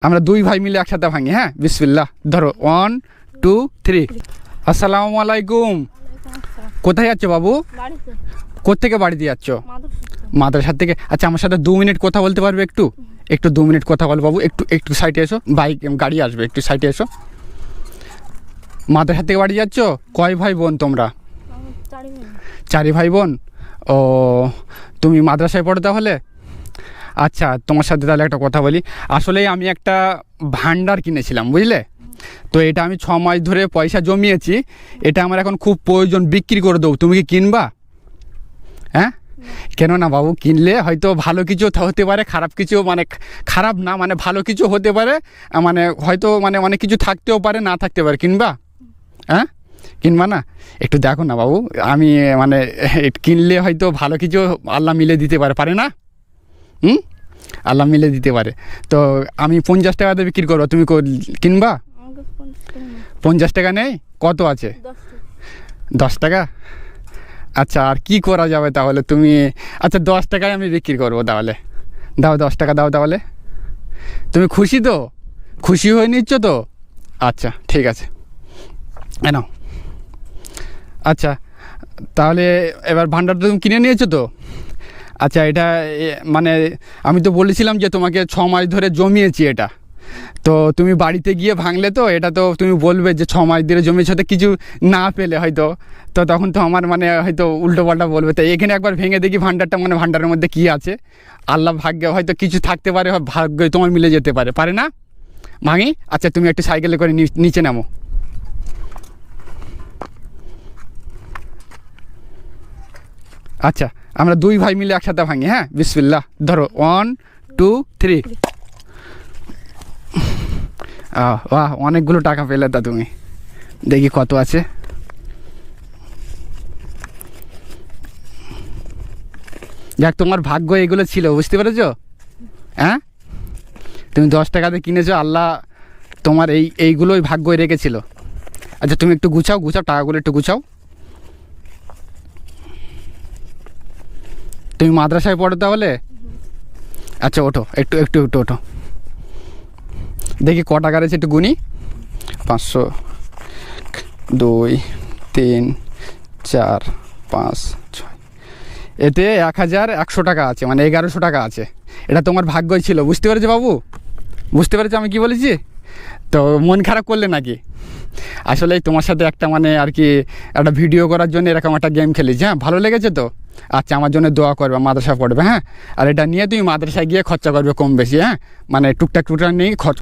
আমরা দুই ভাই মিলে একসাথে ভাঙি। হ্যাঁ, বিসমিল্লাহ, ধরো 1 2 3। আসসালামু আলাইকুম। কোথায় যাচ্ছ বাবু? কোত্থেকে বাড়িতে যাচ্ছ? মাদ্রাসা থেকে। আচ্ছা, আমার সাথে 2 মিনিট কথা বলতে পারবে? একটু 2 মিনিট কথা বল বাবু। একটু সাইডে এসো, বাইক গাড়ি আসবে, একটু সাইডে এসো। মাদ্রাসা থেকে বাড়ি যাচ্ছ? কয় ভাই বোন তোমরা? 4 ভাই বোন। ও, তুমি মাদ্রাসায় পড়ো তাহলে? আচ্ছা, তোমার সাথে তাহলে একটা কথা বলি। আসলে আমি একটা ভান্ডার কিনেছিলাম, বুঝলে তো। এটা আমি 6 মাস ধরে পয়সা জমিয়েছি। এটা আমার এখন খুব প্রয়োজন, বিক্রি করে দেবো। তুমি কি কিনবা? হ্যাঁ, কেন না বাবু, কিনলে হয়তো ভালো কিছু হতে পারে, খারাপ কিছু, মানে খারাপ না, মানে ভালো কিছু হতে পারে, মানে হয়তো মানে অনেক কিছু থাকতেও পারে, না থাকতে পারে। কিনবা? হ্যাঁ, কিনবা না? একটু দেখো না বাবু, আমি মানে কিনলে হয়তো ভালো কিছু আল্লাহ মিলে দিতে পারে না? আল্লাহ মিলে দিতে পারে। তো আমি 50 টাকাতে বিক্রি করবো, তুমি কিনবা? 50 টাকা নেই? কত আছে? 10 টাকা। আচ্ছা, আর কি করা যাবে তাহলে? তুমি আচ্ছা 10 টাকায় আমি বিক্রি করবো তাহলে। দাও, 10 টাকা দাও তাহলে। তুমি খুশি তো? খুশি হয়ে নিচ্ছ তো? আচ্ছা, ঠিক আছে, নাও। আচ্ছা, তাহলে এবার ভান্ডারটা তুমি কিনে নিয়েছো তো? আচ্ছা, এটা মানে আমি তো বলেছিলাম যে তোমাকে 6 মাস ধরে জমিয়েছি এটা। তো তুমি বাড়িতে গিয়ে ভাঙলে তো, এটা তো তুমি বলবে যে 6 মাস ধরে জমিয়েছো, তো কিছু না পেলে হয়তো, তো তখন তো আমার মানে হয়তো উল্টো পাল্টা বলবে। তো এখানে একবার ভেঙে দেখি ভান্ডারটা, মানে ভান্ডারের মধ্যে কী আছে। আল্লাহ ভাগ্যে হয়তো কিছু থাকতে পারে, ভাগ্যে তোমার মিলে যেতে পারে না? ভাঙি। আচ্ছা, তুমি একটু সাইকেলে করে নিচে নামো। আচ্ছা, আমরা 2 ভাই মিলে একসাথে ভাঙি। হ্যাঁ, বিসমিল্লাহ, ধরো 1 2 3। বাহ, অনেকগুলো টাকা পেলে তা তুমি। দেখি কত আছে। যাক, তোমার ভাগ্য এগুলো ছিল, বুঝতে পেরেছো? হ্যাঁ, তুমি 10 টাকাতে কিনেছো, আল্লাহ তোমার এইগুলোই ভাগ্যই রেখেছিল। আচ্ছা, তুমি একটু গুছাও টাকাগুলো একটু গুছাও। তুমি মাদ্রাসায় পড়ো তাহলে? আচ্ছা, ওঠো, একটু ওঠো। দেখি ক টাকা রয়েছে, একটু গুনি। 500 2 3 4 5 6। এতে 1100 টাকা আছে, মানে 1100 টাকা আছে। এটা তোমার ভাগ্যই ছিল, বুঝতে পেরেছো বাবু? বুঝতে পেরেছো আমি কি বলেছি? তো মন খারাপ করলে নাকি? আসলে তোমার সাথে একটা মানে আর কি একটা ভিডিও করার জন্য এরকম একটা গেম খেলেছি। হ্যাঁ, ভালো লেগেছে তো? আচ্ছা, আমার জন্য দোয়া করবে, মাদ্রাসা পড়বে। হ্যাঁ, আর এটা নিয়ে তুমি মাদ্রাসায় গিয়ে খরচা করবে কম বেশি। হ্যাঁ, মানে টুকটাক নিয়ে খরচ